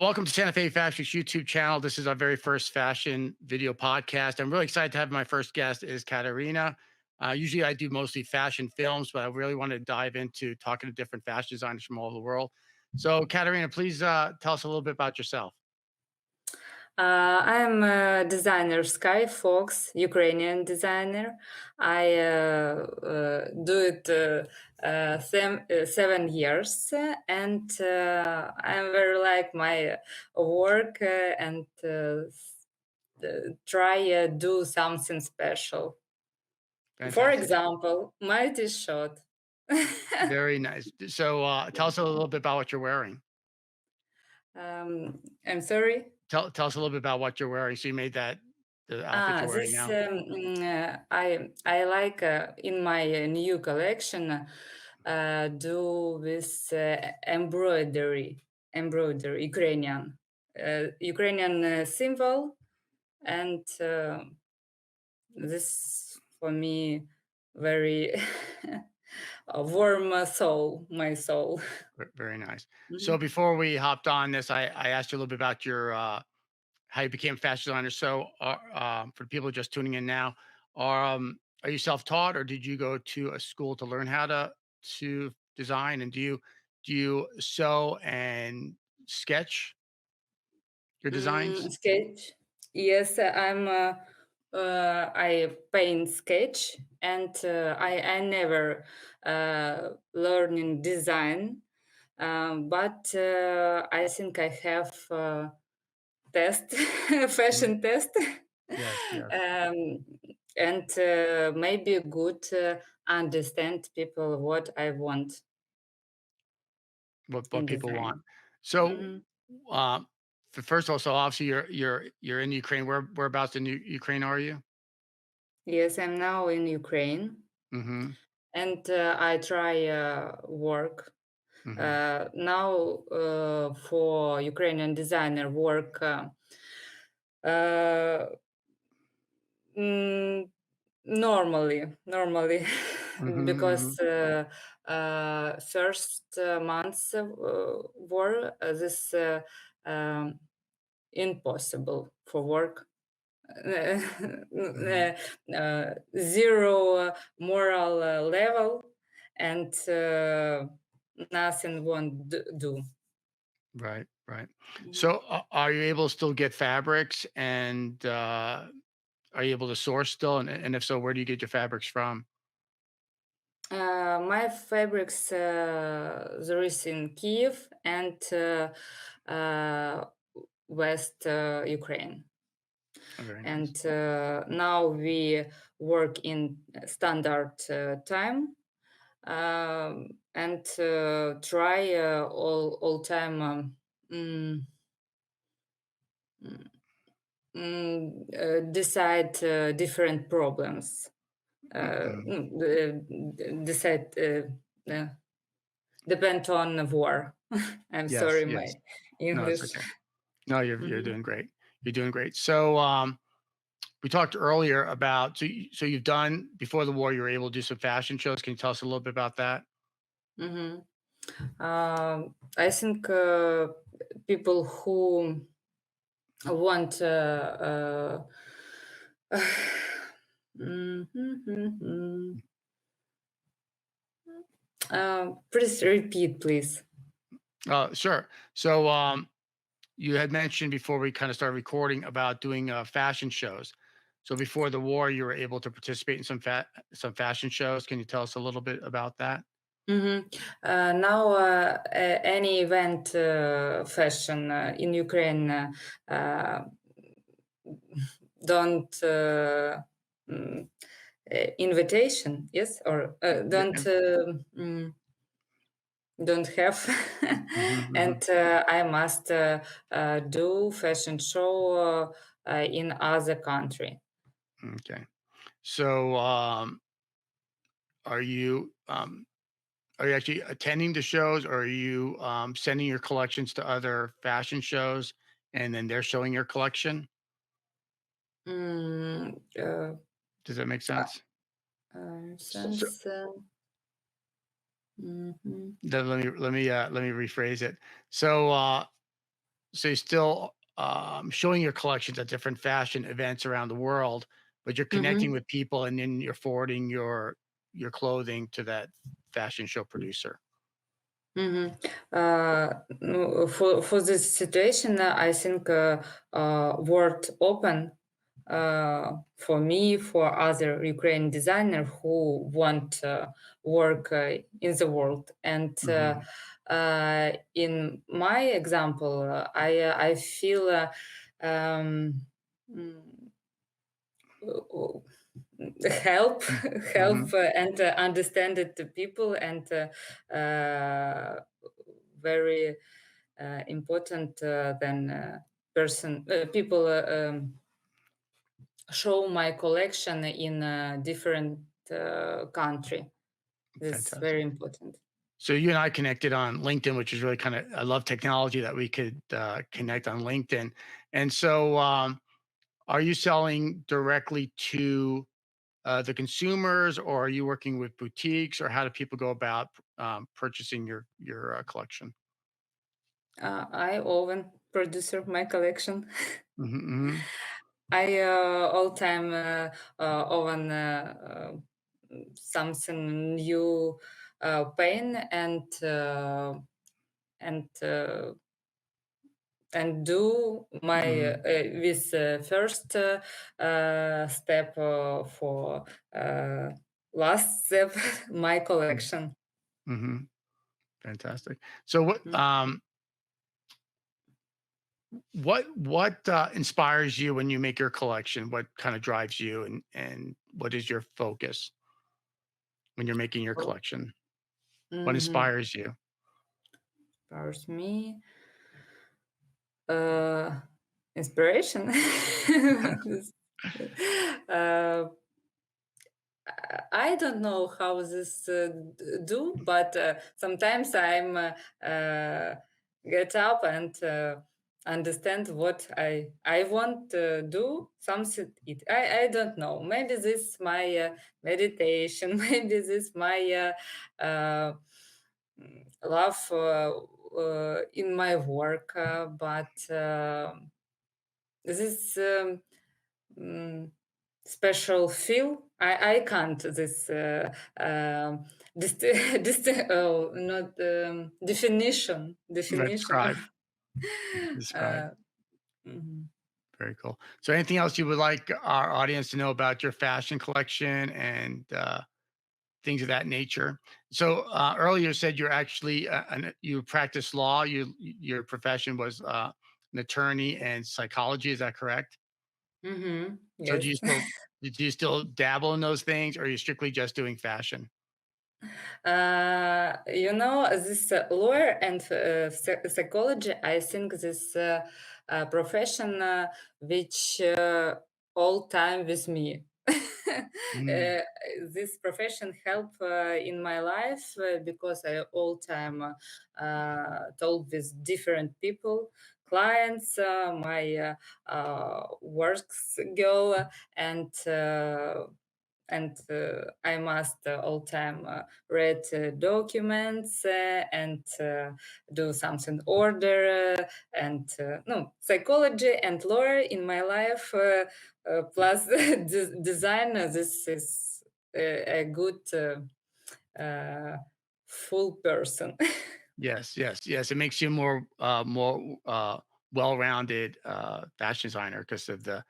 Welcome to Santa Fe Fashion's YouTube channel. This is our very first fashion video podcast. I'm really excited to have my first guest is Katerina. Usually I do mostly fashion films, but I really want to dive into talking to different fashion designers from all over the world. So Katerina, please tell us a little bit about yourself. I'm a designer, Sky Fox, Ukrainian designer. I do it 7 years, and I'm very like my work and try do something special. For Fantastic. example, my T-shirt. Very nice. So tell us a little bit about what you're wearing. I'm sorry. Tell us a little bit about what you're wearing. So you made that the outfit you're wearing This now. I like in my new collection do this embroidery Ukrainian symbol, and this for me very warm soul, my soul. Very nice. So Mhm. before we hopped on this, I asked you a little bit about your how you became a fashion designer. So, for people just tuning in now, are you self-taught or did you go to a school to learn how to design? And do you sew and sketch your designs? Sketch. Yes, I paint sketch, and I never learn design, but I think I have test Mhm. fashion test, Yes, yes. um, and maybe good understand people what I want What in people want. design. So, Mhm. um, first of all, so obviously you're in Ukraine. Whereabouts in Ukraine are you? Yes, I'm now in Ukraine, Mm-hmm. and I try work Mm-hmm. now for Ukrainian designer work. Uh, mm, normally, Mm-hmm. because first months were this impossible for work. Mm-hmm. Zero moral level, and nothing won't do. Right, right. Mhm. So, are you able to still get fabrics, and are you able to source still? And if so, where do you get your fabrics from? My fabrics there is in Kiev and uh, West Ukraine, Oh, very nice. and now we work in standard time, and try all time mm, mm, decide different problems. Mhm. Decide uh, depend on war. I'm Yes, sorry, my yes. No, it's English. okay. No, you're Mhm. doing great. You're doing great. So, we talked earlier about so you've done before the war. You were able to do some fashion shows. Can you tell us a little bit about that? Mhm. I think people who want Mhm. Please repeat, please. Sure. So, you had mentioned before we kind of started recording about doing fashion shows. So before the war, you were able to participate in some fashion shows. Can you tell us a little bit about that? Mhm. Now, any event fashion in Ukraine uh, don't mm, invitation, yes, or Yeah. don't have, Mhm, mhm. and I must do fashion show in other country. Okay. So, are you are you actually attending the shows, or are you sending your collections to other fashion shows, and then they're showing your collection? Mm, Does that make sense? So, since mhm. let me rephrase it. So, So you're still, showing your collections at different fashion events around the world, but you're connecting Mhm. with people and then you're forwarding your clothing to that fashion show producer. Mhm. No, for this situation, I think world open for me, for other Ukrainian designer who want work in the world. And Mhm. in my example, I feel um, mm, uh, help help Mhm. and understand it to people and very important than person people show my collection in a different country. This is very Fantastic. important. So you and I connected on LinkedIn, which is really I love technology that we could, connect on LinkedIn. And so, are you selling directly to, the consumers, or are you working with boutiques, or how do people go about, purchasing your collection? I often producer my collection. Mhm, mhm. I all time oven something new pain and and do my Mhm, this first step for uh, last step my mm, collection. mhm. Fantastic. So Mm. what, inspires you when you make your collection? What kinda drives you, and what is your focus when you're making your Oh, collection? What mhm. inspires you? Powers me uh, inspiration. This- uh, I don't know how this do, but sometimes I'm get up and understand what I want to do. Something I don't know. Maybe this my meditation. Maybe this my love in my work. But this. Mm, special feel. I can't this oh, not Right, definition. describe, describe. uh, mhm. Very cool. So anything else you would like our audience to know about your fashion collection and, things of that nature? So, earlier you said you're actually, you practice law, your profession was, an attorney and psychology, is that correct? So Yes. do you still dabble in those things, or are you strictly just doing fashion? This lawyer and psychology, I think this profession which all time with me. Mm, This profession help in my life because I all time talk with different people, clients, my works girl, and I must all time read documents and do something order and no psychology and lawyer in my life plus design. This is a good full person. yes, yes, yes. It makes you more well-rounded fashion designer because of the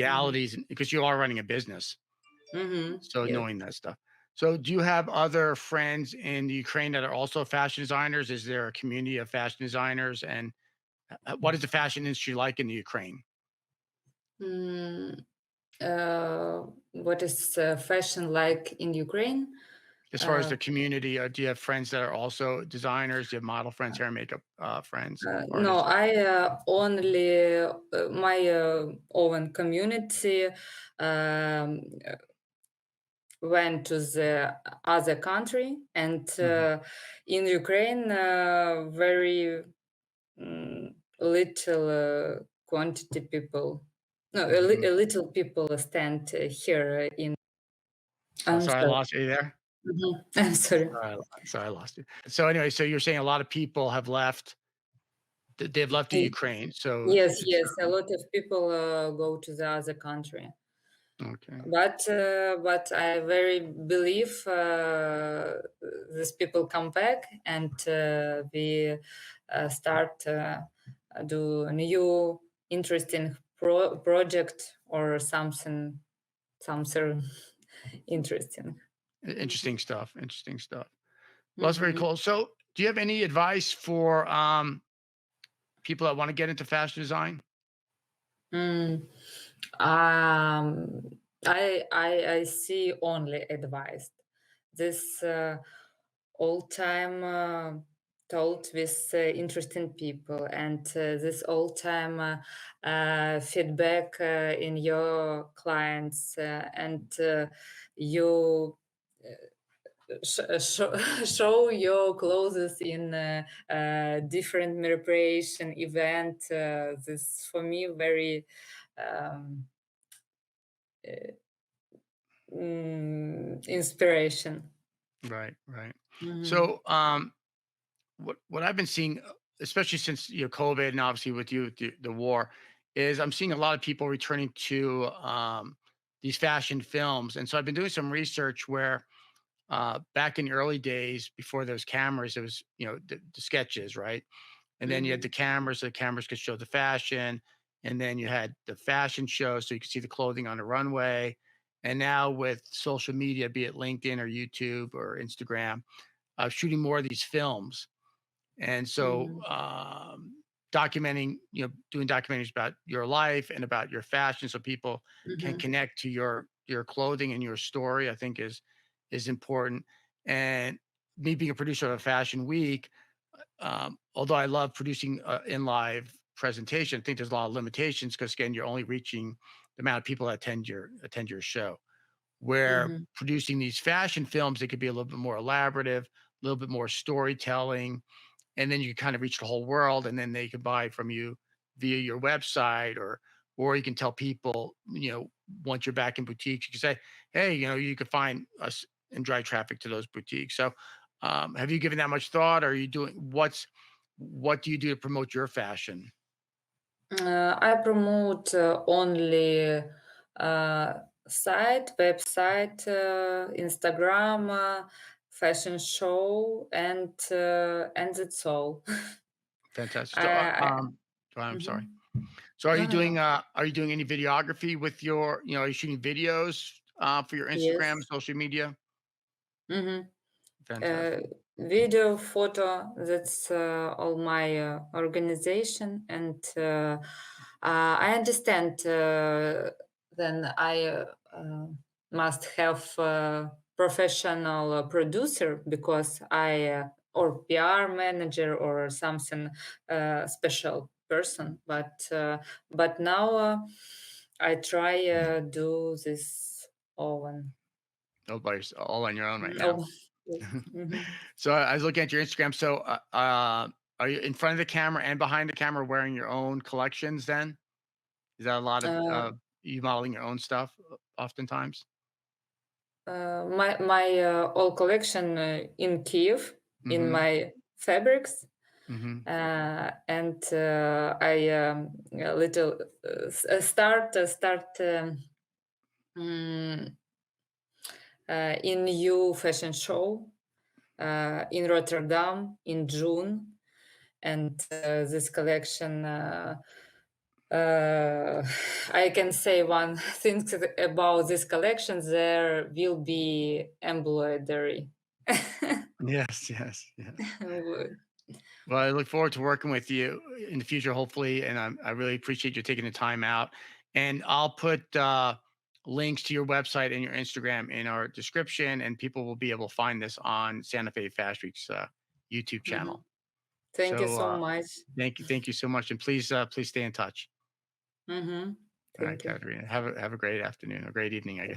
Mhm. legalities, because you are running a business. So Yes. knowing that stuff. So do you have other friends in the Ukraine that are also fashion designers? Is there a community of fashion designers? And what is the fashion industry like in the Ukraine? Mm, what is fashion like in Ukraine? As far as Uh, the community, do you have friends that are also designers? Do you have model friends, hair and makeup friends, no, artists? I only my own community um, went to the other country, and Mhm, in Ukraine, very little quantity people. No, mhm, mhm. a little people stand here in. Oh, I'm sorry, I sorry. lost you there. I'm sorry. Sorry, I lost you. So anyway, so you're saying a lot of people have left They've left to Y- Ukraine, so Yes, it's yes. A lot of people go to the other country. okay. But I very believe these people come back and we start do new interesting project or something interesting. Interesting stuff. Interesting stuff. Well, that's very Mhm. cool. So, do you have any advice for people that want to get into fashion design? Mm. Um, I see only advised. This all time told with interesting people and this all time feedback in your clients and you show your clothes in different preparation event. This for me very um, inspiration. Right, right. Mhm. So, what I've been seeing, especially since COVID and obviously with you the war, is I'm seeing a lot of people returning to these fashion films, and so I've been doing some research where back in the early days before those cameras, it was the sketches, right? And then you had the Mhm. cameras, so the cameras could show the fashion. And then you had the fashion show, so you could see the clothing on the runway. And now with social media, be it LinkedIn or YouTube or Instagram, shooting more of these films. And so, Mhm. documenting, doing documentaries about your life and about your fashion, so people can Mhm. connect to your clothing and your story, I think is important. And me being a producer of a fashion week, although I love producing in live presentation, I think there's a lot of limitations because again, you're only reaching the amount of people that attend your show. Where Mhm. producing these fashion films, it could be a little bit more elaborative, a little bit more storytelling, and then you kind of reach the whole world, and then they can buy from you via your website, or you can tell people, once you're back in boutiques, you can say, hey, you could find us and drive traffic to those boutiques. So have you given that much thought? Or are you doing what do you do to promote your fashion? I promote only uh, website, Instagram, fashion show, and that's all. Fantastic. So I I'm sorry. mhm. So No, no, no. are you doing any videography with your, are you shooting videos for your Instagram, Yes. social media? Mhm. Uh, Fantastic. Video, photo, that's all my organization. And I understand then I must have a professional producer because or PR manager or something special person. But now I try do this all on. All all on your own right now. Oh, yes. Mhm. So I was looking at your Instagram. So are you in front of the camera and behind the camera wearing your own collections? Then is that a lot of Uh, you modeling your own stuff oftentimes? my all collection in Kiev in Mm-hmm. my fabrics, Mm-hmm. and I a little start mm, in new fashion show in Rotterdam in June, and this collection. I can say one thing about this collection. There will be embroidery. Yes, yes, yes. Wood. Well, I look forward to working with you in the future, hopefully, and I really appreciate you taking the time out. And I'll put links to your website and your Instagram in our description, and people will be able to find this on Santa Fe Fast Week's YouTube channel. Mhm. Thank you So so much. thank you so much, and please stay in touch. Mhm. All right, Thank you. Katerina, have a great afternoon or great evening, I guess.